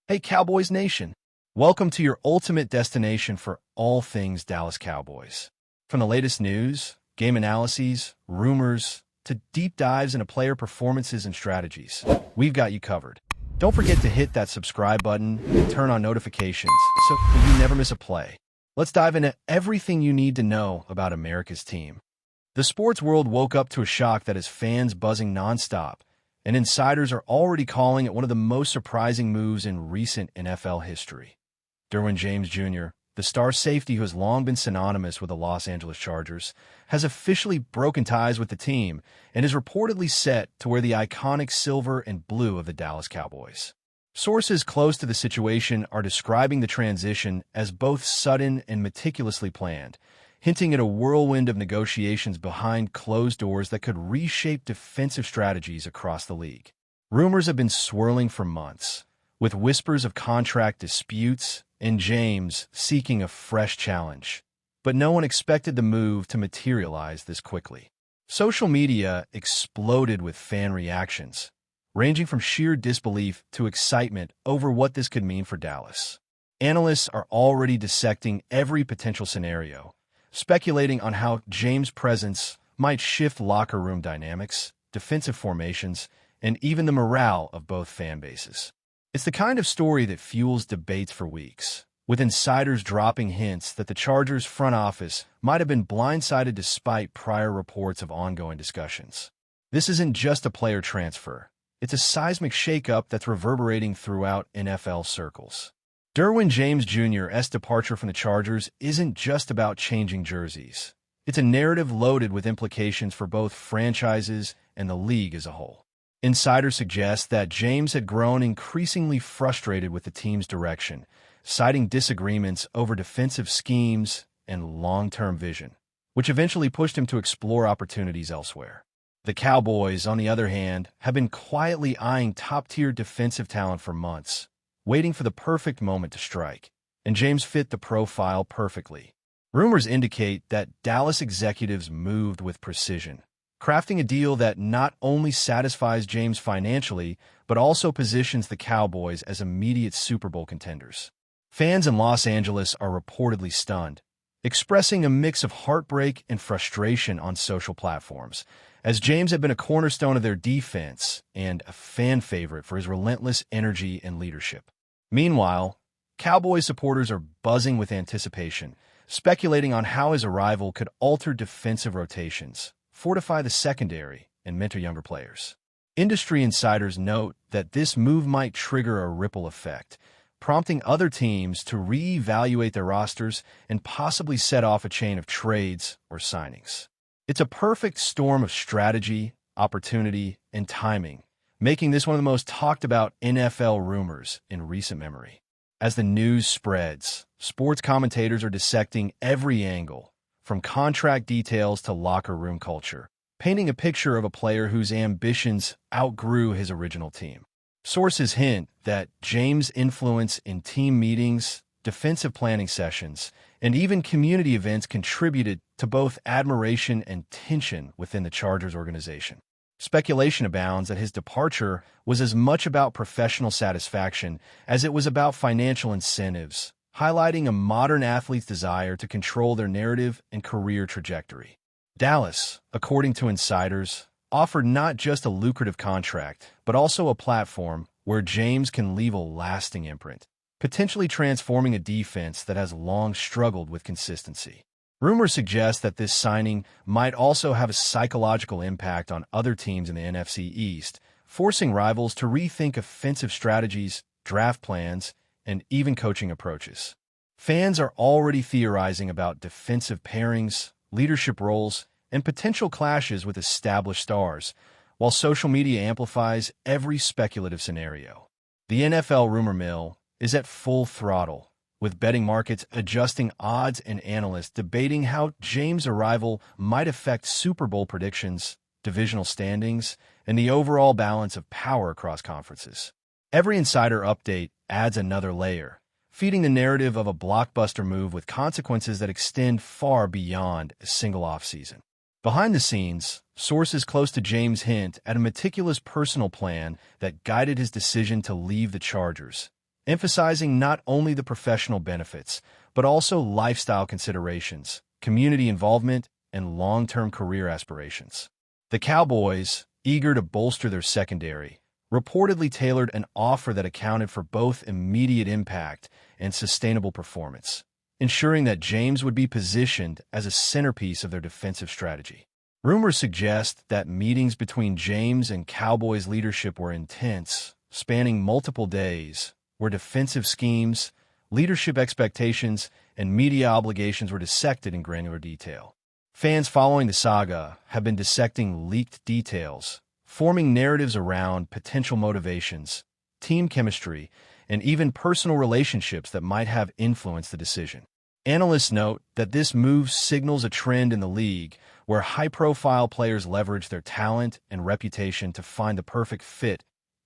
Hey, Cowboys Nation. Welcome to your ultimate destination for all things Dallas Cowboys. From the latest news, game analyses, rumors, to deep dives into player performances and strategies, we've got you covered. Don't forget to hit that subscribe button and turn on notifications so you never miss a play. Let's dive into everything you need to know about America's team. The sports world woke up to a shock that has fans buzzing nonstop, and insiders are already calling it one of the most surprising moves in recent NFL history. Derwin James Jr., the star safety who has long been synonymous with the Los Angeles Chargers, has officially broken ties with the team and is reportedly set to wear the iconic silver and blue of the Dallas Cowboys. Sources close to the situation are describing the transition as both sudden and meticulously planned, hinting at a whirlwind of negotiations behind closed doors that could reshape defensive strategies across the league. Rumors have been swirling for months, with whispers of contract disputes and James seeking a fresh challenge. But no one expected the move to materialize this quickly. Social media exploded with fan reactions, ranging from sheer disbelief to excitement over what this could mean for Dallas. Analysts are already dissecting every potential scenario, speculating on how James' presence might shift locker room dynamics, defensive formations, and even the morale of both fan bases. It's the kind of story that fuels debates for weeks, with insiders dropping hints that the Chargers' front office might have been blindsided despite prior reports of ongoing discussions. This isn't just a player transfer. It's a seismic shakeup that's reverberating throughout NFL circles. Derwin James Jr.'s departure from the Chargers isn't just about changing jerseys. It's a narrative loaded with implications for both franchises and the league as a whole. Insiders suggest that James had grown increasingly frustrated with the team's direction, citing disagreements over defensive schemes and long-term vision, which eventually pushed him to explore opportunities elsewhere. The Cowboys, on the other hand, have been quietly eyeing top-tier defensive talent for months, waiting for the perfect moment to strike, and James fit the profile perfectly. Rumors indicate that Dallas executives moved with precision, crafting a deal that not only satisfies James financially, but also positions the Cowboys as immediate Super Bowl contenders. Fans in Los Angeles are reportedly stunned, expressing a mix of heartbreak and frustration on social platforms, as James had been a cornerstone of their defense and a fan favorite for his relentless energy and leadership. Meanwhile, Cowboys supporters are buzzing with anticipation, speculating on how his arrival could alter defensive rotations, fortify the secondary, and mentor younger players. Industry insiders note that this move might trigger a ripple effect, prompting other teams to reevaluate their rosters and possibly set off a chain of trades or signings. It's a perfect storm of strategy, opportunity, and timing, making this one of the most talked about NFL rumors in recent memory. As the news spreads, sports commentators are dissecting every angle, from contract details to locker room culture, painting a picture of a player whose ambitions outgrew his original team. Sources hint that James' influence in team meetings, defensive planning sessions, and even community events contributed to both admiration and tension within the Chargers organization. Speculation abounds that his departure was as much about professional satisfaction as it was about financial incentives, highlighting a modern athlete's desire to control their narrative and career trajectory. Dallas, according to insiders, offered not just a lucrative contract, but also a platform where James can leave a lasting imprint, potentially transforming a defense that has long struggled with consistency. Rumors suggest that this signing might also have a psychological impact on other teams in the NFC East, forcing rivals to rethink offensive strategies, draft plans, and even coaching approaches. Fans are already theorizing about defensive pairings, leadership roles, and potential clashes with established stars, while social media amplifies every speculative scenario. The NFL rumor mill is at full throttle, with betting markets adjusting odds and analysts debating how James' arrival might affect Super Bowl predictions, divisional standings, and the overall balance of power across conferences. Every insider update adds another layer, feeding the narrative of a blockbuster move with consequences that extend far beyond a single offseason. Behind the scenes, sources close to James hint at a meticulous personal plan that guided his decision to leave the Chargers, emphasizing not only the professional benefits, but also lifestyle considerations, community involvement, and long-term career aspirations. The Cowboys, eager to bolster their secondary, reportedly tailored an offer that accounted for both immediate impact and sustainable performance, ensuring that James would be positioned as a centerpiece of their defensive strategy. Rumors suggest that meetings between James and Cowboys leadership were intense, spanning multiple days, where defensive schemes, leadership expectations, and media obligations were dissected in granular detail. Fans following the saga have been dissecting leaked details, forming narratives around potential motivations, team chemistry, and even personal relationships that might have influenced the decision. Analysts note that this move signals a trend in the league where high-profile players leverage their talent and reputation to find the perfect fit,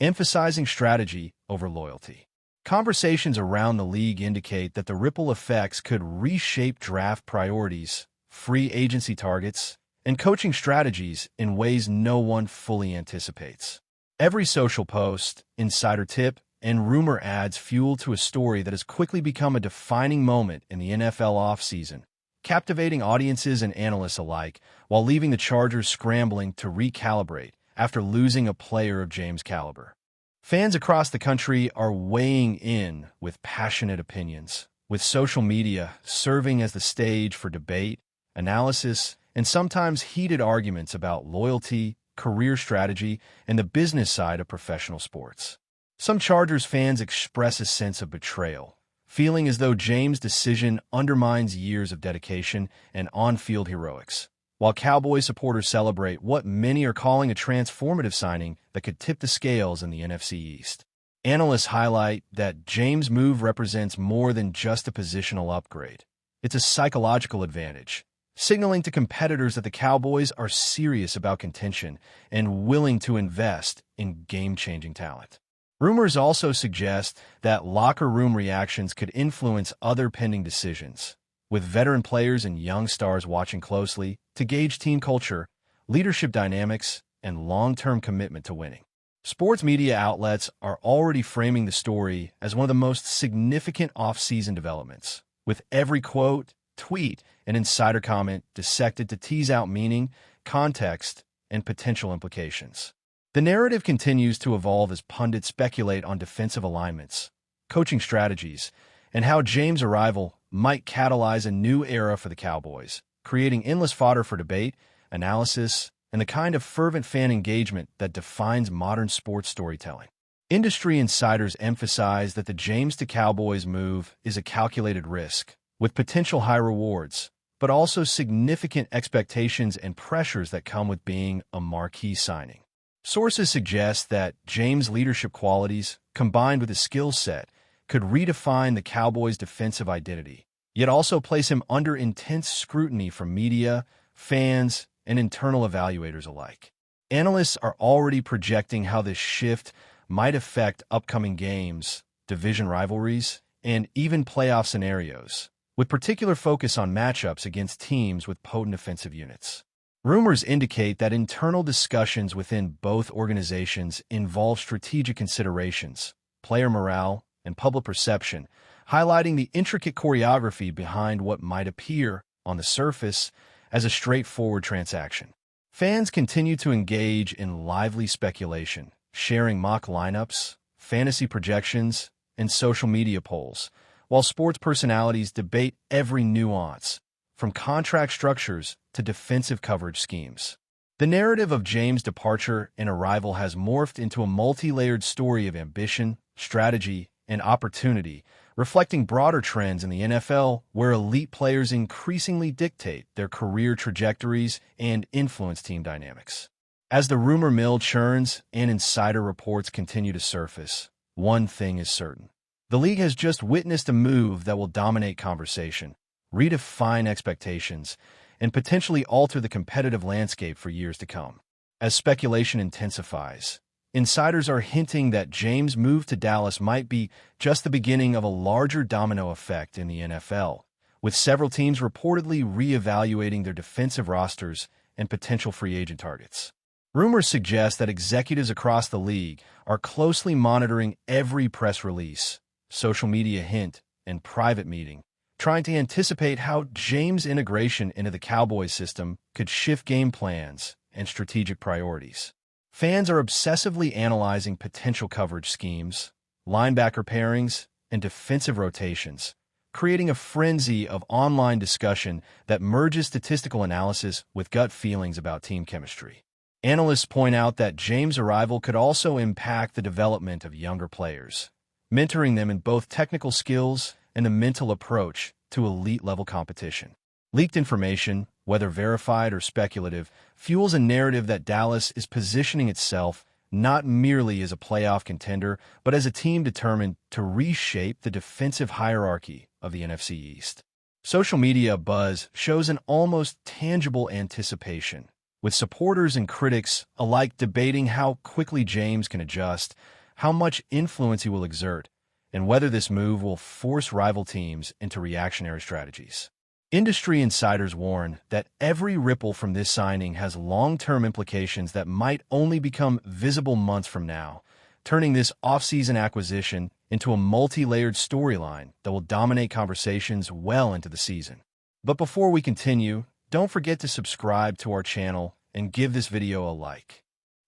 emphasizing strategy over loyalty. Conversations around the league indicate that the ripple effects could reshape draft priorities, free agency targets, and coaching strategies in ways no one fully anticipates. Every social post, insider tip, and rumor adds fuel to a story that has quickly become a defining moment in the NFL offseason, captivating audiences and analysts alike while leaving the Chargers scrambling to recalibrate after losing a player of James' caliber. Fans across the country are weighing in with passionate opinions, with social media serving as the stage for debate, analysis, and sometimes heated arguments about loyalty, career strategy, and the business side of professional sports. Some Chargers fans express a sense of betrayal, feeling as though James' decision undermines years of dedication and on-field heroics, while Cowboys supporters celebrate what many are calling a transformative signing that could tip the scales in the NFC East. Analysts highlight that James' move represents more than just a positional upgrade. It's a psychological advantage, signaling to competitors that the Cowboys are serious about contention and willing to invest in game-changing talent. Rumors also suggest that locker room reactions could influence other pending decisions, with veteran players and young stars watching closely to gauge team culture, leadership dynamics, and long-term commitment to winning. Sports media outlets are already framing the story as one of the most significant off-season developments, with every quote, tweet, and insider comment dissected to tease out meaning, context, and potential implications. The narrative continues to evolve as pundits speculate on defensive alignments, coaching strategies, and how James' arrival might catalyze a new era for the Cowboys, creating endless fodder for debate, analysis, and the kind of fervent fan engagement that defines modern sports storytelling. Industry insiders emphasize that the James to Cowboys move is a calculated risk, with potential high rewards, but also significant expectations and pressures that come with being a marquee signing. Sources suggest that James' leadership qualities, combined with his skill set, could redefine the Cowboys' defensive identity, yet also place him under intense scrutiny from media, fans, and internal evaluators alike. Analysts are already projecting how this shift might affect upcoming games, division rivalries, and even playoff scenarios, with particular focus on matchups against teams with potent offensive units. Rumors indicate that internal discussions within both organizations involve strategic considerations, player morale, and public perception, highlighting the intricate choreography behind what might appear, on the surface, as a straightforward transaction. Fans continue to engage in lively speculation, sharing mock lineups, fantasy projections, and social media polls, while sports personalities debate every nuance, from contract structures to defensive coverage schemes. The narrative of James' departure and arrival has morphed into a multi-layered story of ambition, strategy, and opportunity, reflecting broader trends in the NFL where elite players increasingly dictate their career trajectories and influence team dynamics. As the rumor mill churns and insider reports continue to surface, one thing is certain. The league has just witnessed a move that will dominate conversation, redefine expectations, and potentially alter the competitive landscape for years to come. As speculation intensifies, insiders are hinting that James' move to Dallas might be just the beginning of a larger domino effect in the NFL, with several teams reportedly reevaluating their defensive rosters and potential free agent targets. Rumors suggest that executives across the league are closely monitoring every press release, social media hint, and private meeting, trying to anticipate how James' integration into the Cowboys system could shift game plans and strategic priorities. Fans are obsessively analyzing potential coverage schemes, linebacker pairings, and defensive rotations, creating a frenzy of online discussion that merges statistical analysis with gut feelings about team chemistry. Analysts point out that James' arrival could also impact the development of younger players, mentoring them in both technical skills and a mental approach to elite-level competition. Leaked information, whether verified or speculative, fuels a narrative that Dallas is positioning itself not merely as a playoff contender, but as a team determined to reshape the defensive hierarchy of the NFC East. Social media buzz shows an almost tangible anticipation, with supporters and critics alike debating how quickly James can adjust, how much influence he will exert, and whether this move will force rival teams into reactionary strategies. Industry insiders warn that every ripple from this signing has long-term implications that might only become visible months from now, turning this off-season acquisition into a multi-layered storyline that will dominate conversations well into the season. But before we continue, don't forget to subscribe to our channel and give this video a like.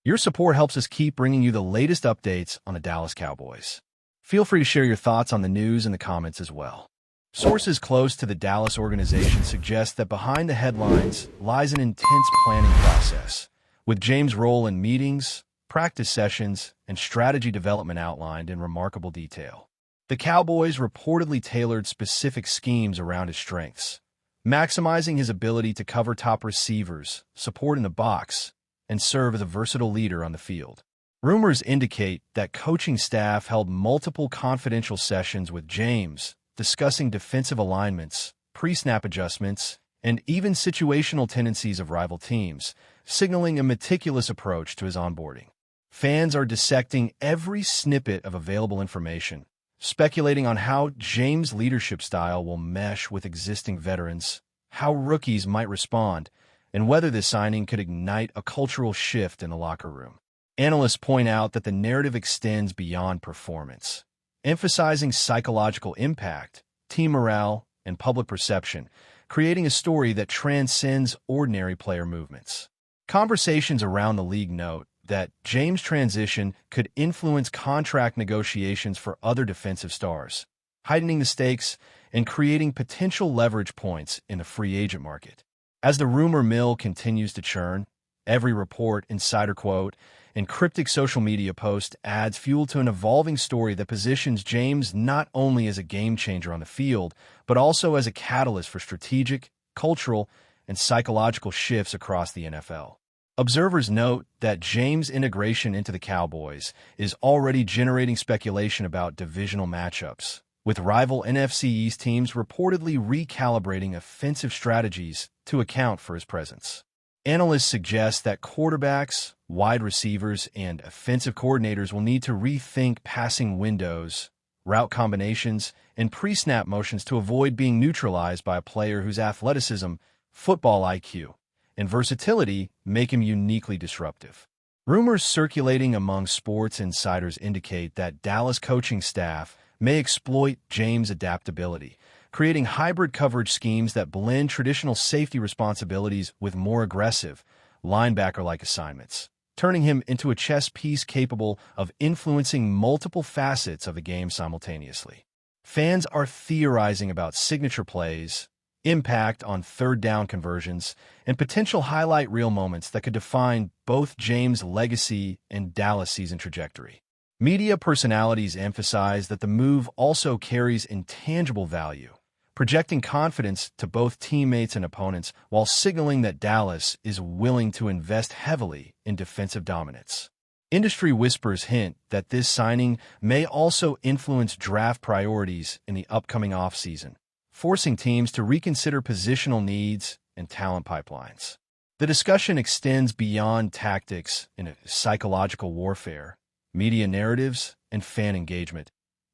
Your support helps us keep bringing you the latest updates on the Dallas Cowboys. Feel free to share your thoughts on the news in the comments as well. Sources close to the Dallas organization suggest that behind the headlines lies an intense planning process, with James' role in meetings, practice sessions, and strategy development outlined in remarkable detail. The Cowboys reportedly tailored specific schemes around his strengths, maximizing his ability to cover top receivers, support in the box, and serve as a versatile leader on the field. Rumors indicate that coaching staff held multiple confidential sessions with James, discussing defensive alignments, pre-snap adjustments, and even situational tendencies of rival teams, signaling a meticulous approach to his onboarding. Fans are dissecting every snippet of available information, speculating on how James' leadership style will mesh with existing veterans, how rookies might respond, and whether this signing could ignite a cultural shift in the locker room. Analysts point out that the narrative extends beyond performance, emphasizing psychological impact, team morale, and public perception, creating a story that transcends ordinary player movements. Conversations around the league note that James' transition could influence contract negotiations for other defensive stars, heightening the stakes and creating potential leverage points in the free agent market. As the rumor mill continues to churn, every report, insider quote, and cryptic social media post adds fuel to an evolving story that positions James not only as a game-changer on the field, but also as a catalyst for strategic, cultural, and psychological shifts across the NFL. Observers note that James' integration into the Cowboys is already generating speculation about divisional matchups, with rival NFC East teams reportedly recalibrating offensive strategies to account for his presence. Analysts suggest that quarterbacks, wide receivers, and offensive coordinators will need to rethink passing windows, route combinations, and pre-snap motions to avoid being neutralized by a player whose athleticism, football IQ, and versatility make him uniquely disruptive. Rumors circulating among sports insiders indicate that Dallas coaching staff may exploit James' adaptability, creating hybrid coverage schemes that blend traditional safety responsibilities with more aggressive, linebacker-like assignments, turning him into a chess piece capable of influencing multiple facets of the game simultaneously. Fans are theorizing about signature plays, impact on third-down conversions, and potential highlight reel moments that could define both James' legacy and Dallas' season trajectory. Media personalities emphasize that the move also carries intangible value, projecting confidence to both teammates and opponents while signaling that Dallas is willing to invest heavily in defensive dominance. Industry whispers hint that this signing may also influence draft priorities in the upcoming offseason, forcing teams to reconsider positional needs and talent pipelines. The discussion extends beyond tactics and psychological warfare, media narratives, and fan engagement,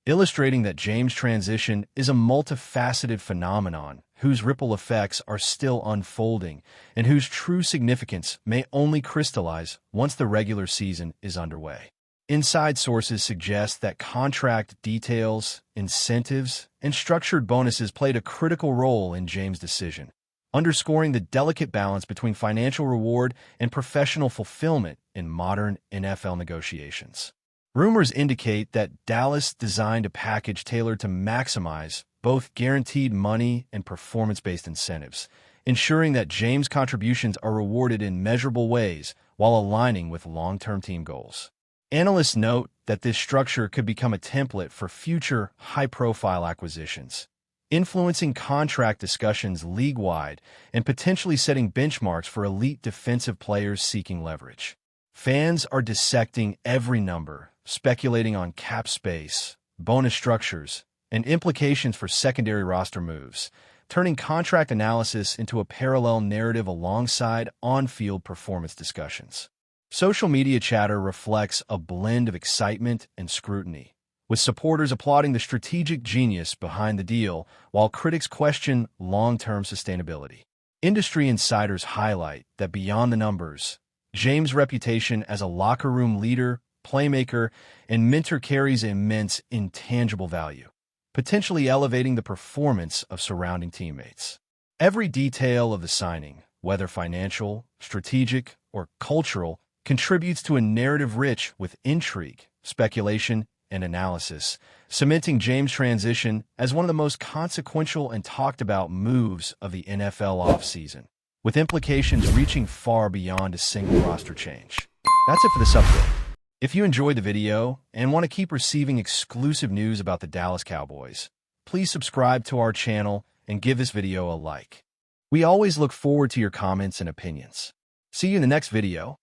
illustrating that James' transition is a multifaceted phenomenon whose ripple effects are still unfolding and whose true significance may only crystallize once the regular season is underway. Inside sources suggest that contract details, incentives, and structured bonuses played a critical role in James' decision, underscoring the delicate balance between financial reward and professional fulfillment in modern NFL negotiations. Rumors indicate that Dallas designed a package tailored to maximize both guaranteed money and performance-based incentives, ensuring that James' contributions are rewarded in measurable ways while aligning with long-term team goals. Analysts note that this structure could become a template for future high-profile acquisitions, influencing contract discussions league-wide and potentially setting benchmarks for elite defensive players seeking leverage. Fans are dissecting every number, speculating on cap space, bonus structures, and implications for secondary roster moves, turning contract analysis into a parallel narrative alongside on-field performance discussions. Social media chatter reflects a blend of excitement and scrutiny, with supporters applauding the strategic genius behind the deal while critics question long-term sustainability. Industry insiders highlight that beyond the numbers, James' reputation as a locker room leader, playmaker, and mentor carries immense intangible value, potentially elevating the performance of surrounding teammates. Every detail of the signing, whether financial, strategic, or cultural, contributes to a narrative rich with intrigue, speculation, and analysis, cementing James' transition as one of the most consequential and talked-about moves of the NFL offseason, with implications reaching far beyond a single roster change. That's it for this update. If you enjoyed the video and want to keep receiving exclusive news about the Dallas Cowboys, please subscribe to our channel and give this video a like. We always look forward to your comments and opinions. See you in the next video.